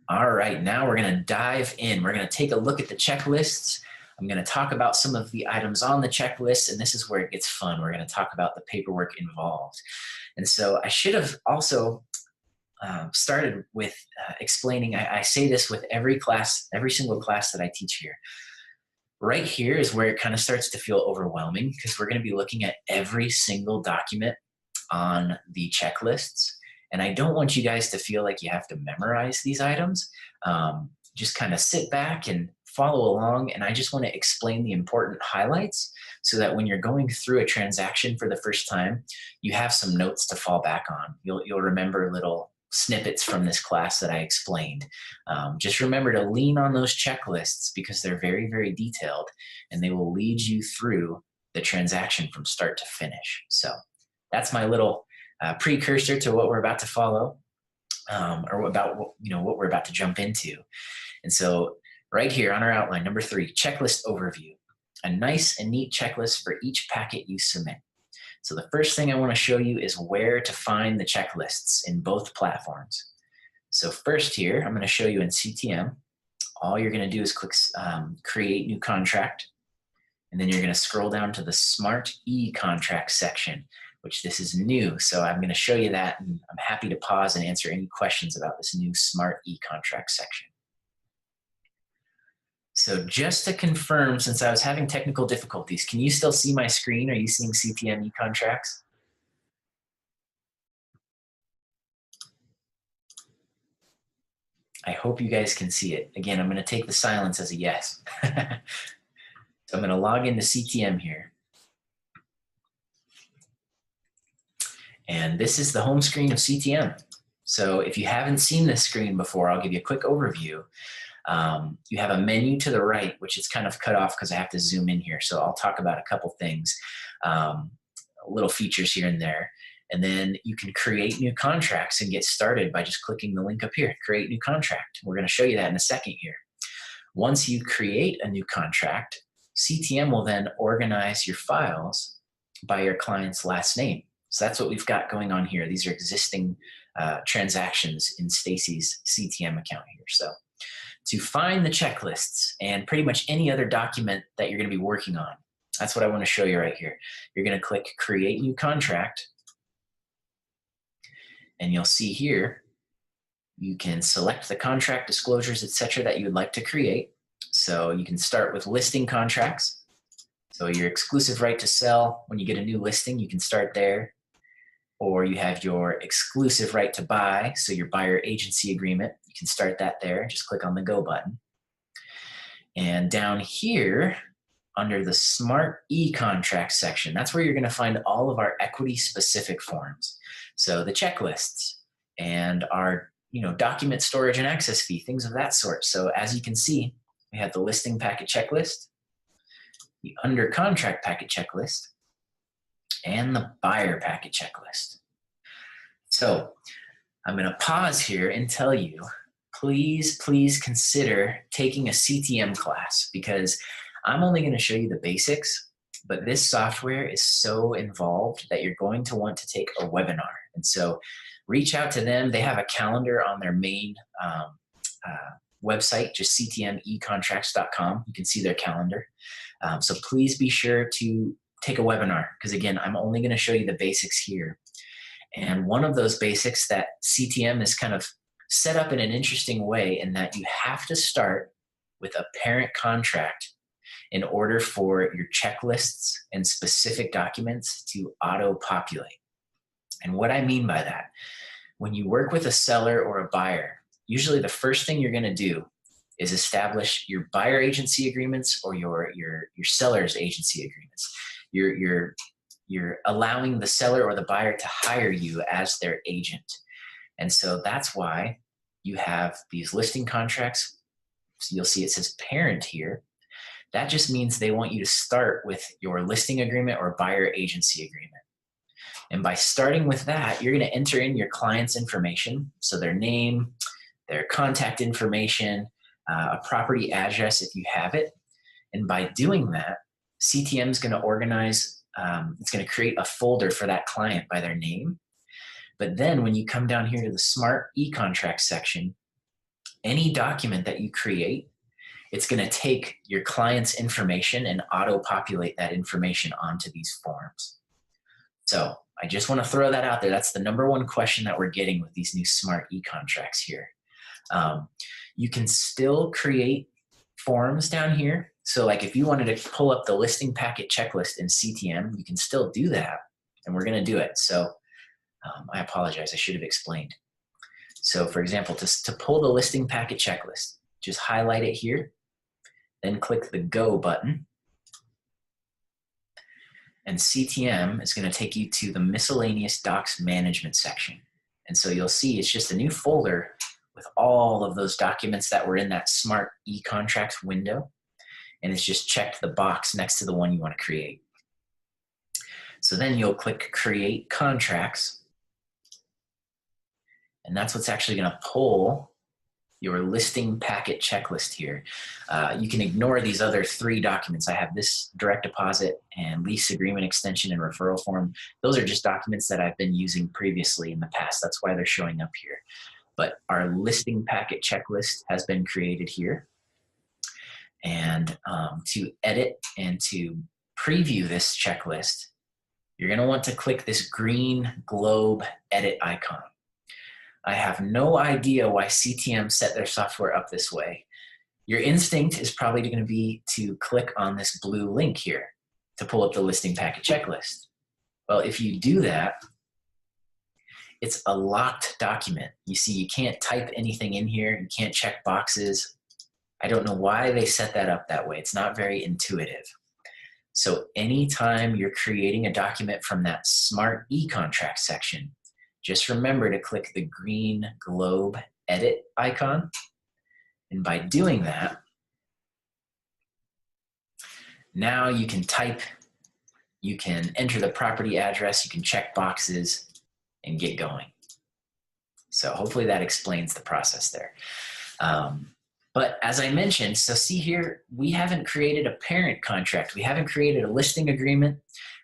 All right, now we're going to dive in. We're going to take a look at the checklists. I'm going to talk about some of the items on the checklist, and this is where it gets fun. We're going to talk about the paperwork involved. And so I should have also started with explaining, I say this with every single class that I teach here. Right here is where it kind of starts to feel overwhelming because we're going to be looking at every single document on the checklists. And I don't want you guys to feel like you have to memorize these items. Just kind of sit back and follow along. And I just want to explain the important highlights so that when you're going through a transaction for the first time, you have some notes to fall back on. You'll remember little snippets from this class that I explained. Just remember to lean on those checklists because they're very, very detailed and they will lead you through the transaction from start to finish. So that's my little precursor to what we're about to follow, or about what we're about to jump into. And so right here on our outline, number 3, checklist overview, a nice and neat checklist for each packet you submit. So the first thing I want to show you is where to find the checklists in both platforms. So first here, I'm going to show you in CTM. All you're going to do is click create new contract. And then you're going to scroll down to the Smart e-contract section, which this is new. So I'm going to show you that, and I'm happy to pause and answer any questions about this new Smart e-contract section. So just to confirm, since I was having technical difficulties, can you still see my screen? Are you seeing CTM e-contracts? I hope you guys can see it. Again, I'm going to take the silence as a yes. So I'm going to log into CTM here. And this is the home screen of CTM. So if you haven't seen this screen before, I'll give you a quick overview. You have a menu to the right, which is kind of cut off because I have to zoom in here. So I'll talk about a couple things, little features here and there. And then you can create new contracts and get started by just clicking the link up here, create new contract. We're going to show you that in a second here. Once you create a new contract, CTM will then organize your files by your client's last name. So that's what we've got going on here. These are existing transactions in Stacy's CTM account here. So to find the checklists and pretty much any other document that you're going to be working on, that's what I want to show you right here. You're going to click Create New Contract, and you'll see here you can select the contract disclosures, etc., that you would like to create. So you can start with listing contracts. So your exclusive right to sell, when you get a new listing, you can start there. Or you have your exclusive right to buy, so your buyer agency agreement, you can start that there. Just click on the Go button. And down here, under the Smart e-contract section, that's where you're going to find all of our equity-specific forms. So the checklists and our document storage and access fee, things of that sort. So as you can see, we have the listing packet checklist, the under contract packet checklist, and the buyer packet checklist. So I'm going to pause here and tell you, please consider taking a CTM class, because I'm only going to show you the basics, but this software is so involved that you're going to want to take a webinar. And so reach out to them. They have a calendar on their main website, just ctmecontracts.com. You can see their calendar. So please be sure to take a webinar, because again, I'm only going to show you the basics here. And one of those basics that CTM is kind of set up in an interesting way, in that you have to start with a parent contract in order for your checklists and specific documents to auto-populate. And what I mean by that, when you work with a seller or a buyer, usually the first thing you're going to do is establish your buyer agency agreements or your seller's agency agreements. You're allowing the seller or the buyer to hire you as their agent. And so that's why you have these listing contracts. So you'll see it says parent here. That just means they want you to start with your listing agreement or buyer agency agreement. And by starting with that, you're going to enter in your client's information. So their name, their contact information, a property address if you have it. And by doing that, CTM is going to organize, it's going to create a folder for that client by their name. But then when you come down here to the Smart e-contract section, any document that you create, it's going to take your client's information and auto-populate that information onto these forms. So I just want to throw that out there. That's the number one question that we're getting with these new smart e-contracts here. You can still create forms down here. So like if you wanted to pull up the listing packet checklist in CTM, you can still do that, and we're going to do it. So I apologize, I should have explained. So for example, to pull the listing packet checklist, just highlight it here, then click the Go button. And CTM is going to take you to the miscellaneous docs management section. And so you'll see it's just a new folder with all of those documents that were in that smart e-contracts window. And it's just checked the box next to the one you want to create. So then you'll click Create Contracts. And that's what's actually going to pull your listing packet checklist here. You can ignore these other 3 documents. I have this direct deposit and lease agreement extension and referral form. Those are just documents that I've been using previously in the past. That's why they're showing up here. But our listing packet checklist has been created here. And to edit and to preview this checklist, you're going to want to click this green globe edit icon. I have no idea why CTM set their software up this way. Your instinct is probably going to be to click on this blue link here to pull up the listing packet checklist. Well, if you do that, it's a locked document. You see, you can't type anything in here. You can't check boxes. I don't know why they set that up that way. It's not very intuitive. So anytime you're creating a document from that smart e-contract section, just remember to click the green globe edit icon. And by doing that, now you can type, you can enter the property address, you can check boxes and get going. So hopefully that explains the process there. But as I mentioned, so see here, we haven't created a parent contract. We haven't created a listing agreement,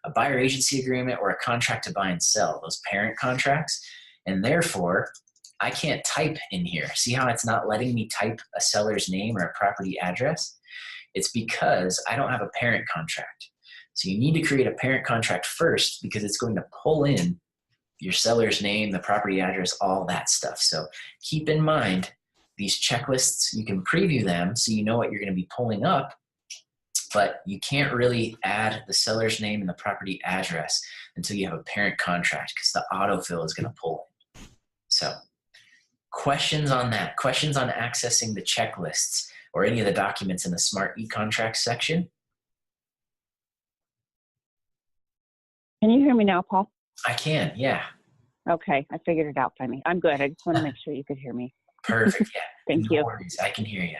a buyer agency agreement, or a contract to buy and sell, those parent contracts. And therefore, I can't type in here. See how it's not letting me type a seller's name or a property address? It's because I don't have a parent contract. So you need to create a parent contract first because it's going to pull in your seller's name, the property address, all that stuff. So keep in mind, these checklists, you can preview them so you know what you're going to be pulling up, but you can't really add the seller's name and the property address until you have a parent contract because the autofill is going to pull in. So questions on that? Questions on accessing the checklists or any of the documents in the Smart e-contracts section? Can you hear me now, Paul? I can, yeah. Okay, I figured it out finally. I'm good. I just want to make sure you could hear me. Perfect, yeah. Thank No you. worries, I can hear you.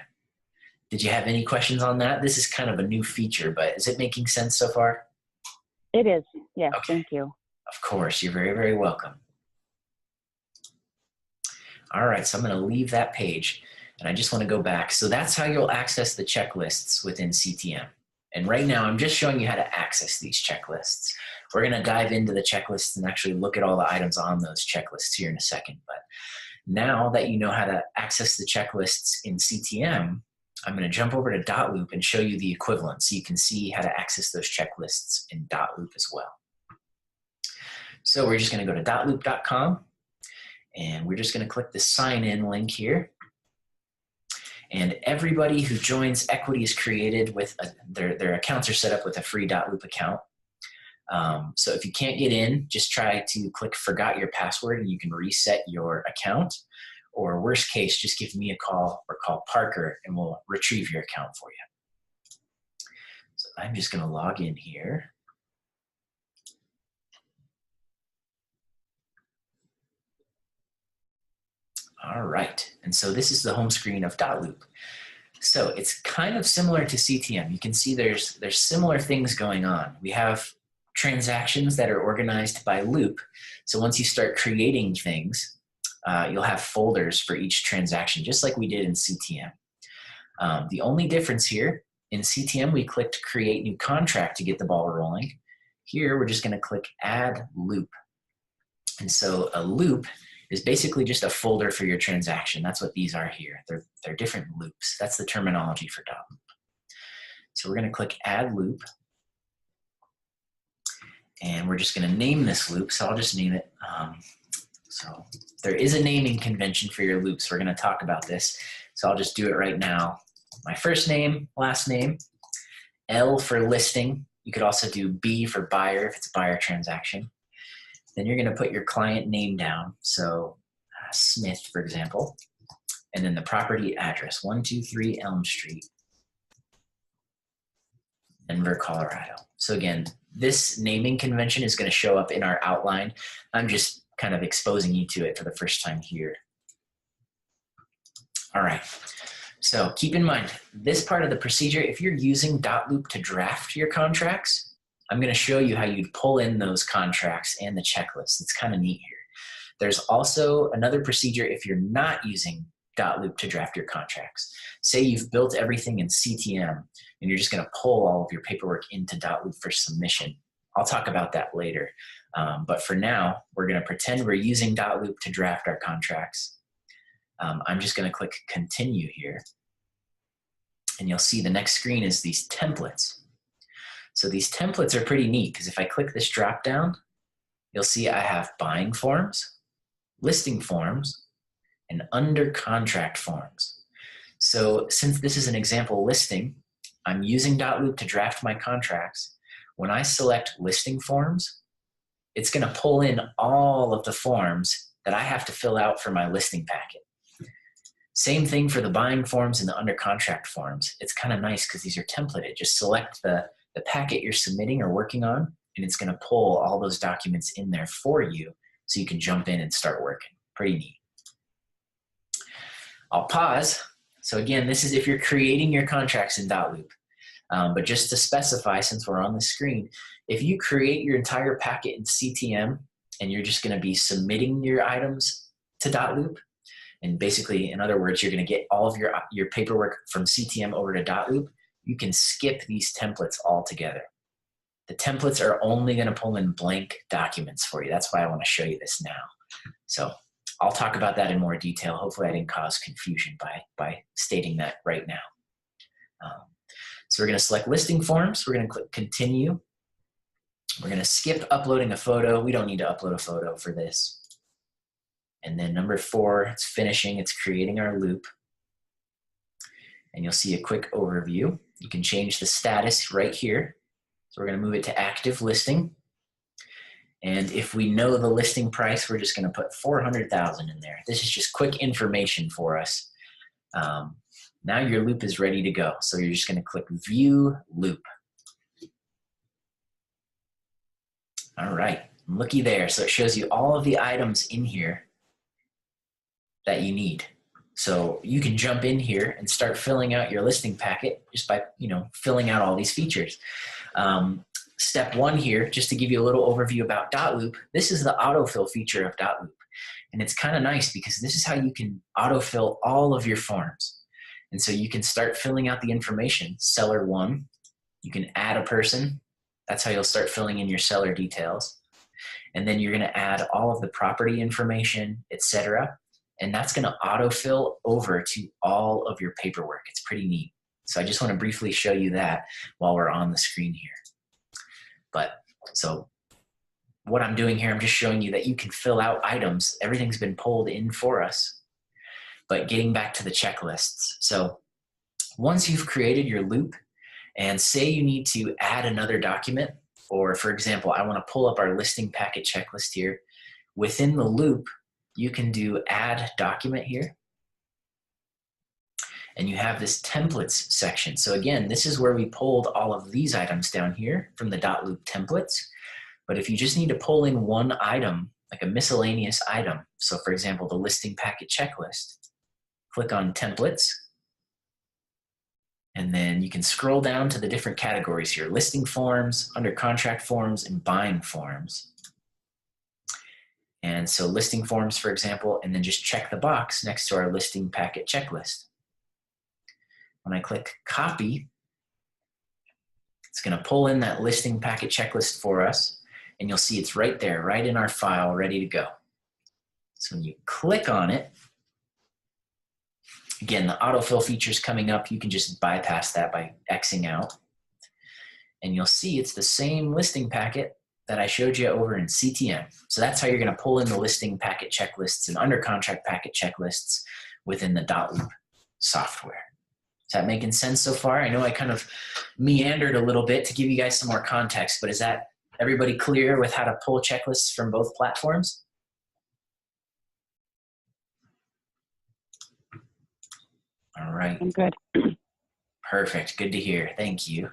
Did you have any questions on that? This is kind of a new feature, but is it making sense so far? It is, yes, Okay. Thank you. Of course, you're very, very welcome. All right, so I'm going to leave that page, and I just want to go back. So that's how you'll access the checklists within CTM. And right now, I'm just showing you how to access these checklists. We're going to dive into the checklists and actually look at all the items on those checklists here in a second. But now that you know how to access the checklists in CTM, I'm going to jump over to DotLoop and show you the equivalent so you can see how to access those checklists in DotLoop as well. So we're just going to go to dotloop.com, and we're just going to click the sign in link here. And everybody who joins Equity is created with their accounts are set up with a free DotLoop account. So if you can't get in, just try to click forgot your password and you can reset your account. Or worst case, just give me a call or call Parker and we'll retrieve your account for you. So I'm just going to log in here. All right, and so this is the home screen of DotLoop. So it's kind of similar to CTM. You can see there's similar things going on. We have transactions that are organized by loop. So once you start creating things, you'll have folders for each transaction, just like we did in CTM. The only difference here, in CTM, we clicked Create New Contract to get the ball rolling. Here, we're just going to click Add Loop. And so a loop is basically just a folder for your transaction. That's what these are here. They're different loops. That's the terminology for DotLoop. So we're going to click Add Loop. And we're just going to name this loop. So I'll just name it. So there is a naming convention for your loops. We're going to talk about this. So I'll just do it right now. My first name, last name, L for listing. You could also do B for buyer if it's a buyer transaction. Then you're going to put your client name down. So Smith, for example. And then the property address, 123 Elm Street, Denver, Colorado. So again, this naming convention is going to show up in our outline. I'm just kind of exposing you to it for the first time here. All right. So keep in mind, this part of the procedure, if you're using DotLoop to draft your contracts, I'm going to show you how you'd pull in those contracts and the checklist. It's kind of neat here. There's also another procedure if you're not using DotLoop to draft your contracts. Say you've built everything in CTM and you're just going to pull all of your paperwork into DotLoop for submission. I'll talk about that later. But for now, we're going to pretend we're using DotLoop to draft our contracts. I'm just going to click Continue here. And you'll see the next screen is these templates. So these templates are pretty neat because if I click this drop down, you'll see I have buying forms, listing forms, and under contract forms. So since this is an example listing, I'm using DotLoop to draft my contracts. When I select listing forms, it's going to pull in all of the forms that I have to fill out for my listing packet. Same thing for the buying forms and the under contract forms. It's kind of nice because these are templated. Just select the packet you're submitting or working on, and it's going to pull all those documents in there for you so you can jump in and start working. Pretty neat. I'll pause. So again, this is if you're creating your contracts in DotLoop. But just to specify, since we're on the screen, if you create your entire packet in CTM and you're just going to be submitting your items to DotLoop, and basically, in other words, you're going to get all of your paperwork from CTM over to DotLoop, you can skip these templates altogether. The templates are only going to pull in blank documents for you. That's why I want to show you this now. So I'll talk about that in more detail. Hopefully I didn't cause confusion by stating that right now. So we're going to select listing forms. We're going to click Continue. We're going to skip uploading a photo. We don't need to upload a photo for this. And then number 4, it's finishing. It's creating our loop. And you'll see a quick overview. You can change the status right here. So we're going to move it to active listing. And if we know the listing price, we're just going to put 400,000 in there. This is just quick information for us. Now your loop is ready to go. So you're just going to click View Loop. All right, looky there. So it shows you all of the items in here that you need. So you can jump in here and start filling out your listing packet just by, filling out all these features. Step 1 here, just to give you a little overview about DotLoop, this is the autofill feature of DotLoop. And it's kind of nice because this is how you can autofill all of your forms. And so you can start filling out the information. Seller 1, you can add a person. That's how you'll start filling in your seller details. And then you're going to add all of the property information, etc. And that's going to autofill over to all of your paperwork. It's pretty neat. So I just want to briefly show you that while we're on the screen here. But so what I'm doing here, I'm just showing you that you can fill out items. Everything's been pulled in for us. But getting back to the checklists. So once you've created your loop and say you need to add another document, or for example, I want to pull up our listing packet checklist here. Within the loop, you can do add document here. And you have this templates section. So again, this is where we pulled all of these items down here from the DotLoop templates. But if you just need to pull in one item, like a miscellaneous item, so for example, the listing packet checklist, click on templates. And then you can scroll down to the different categories here, listing forms, under contract forms, and buying forms. And so listing forms, for example, and then just check the box next to our listing packet checklist. When I click copy, it's going to pull in that listing packet checklist for us, and you'll see it's right there, right in our file, ready to go. So when you click on it, again, the autofill feature is coming up. You can just bypass that by Xing out. And you'll see it's the same listing packet that I showed you over in CTM. So that's how you're going to pull in the listing packet checklists and under contract packet checklists within the DotLoop software. Is that making sense so far? I know I kind of meandered a little bit to give you guys some more context, but is that everybody clear with how to pull checklists from both platforms? All right. I'm good. Perfect. Good to hear. Thank you.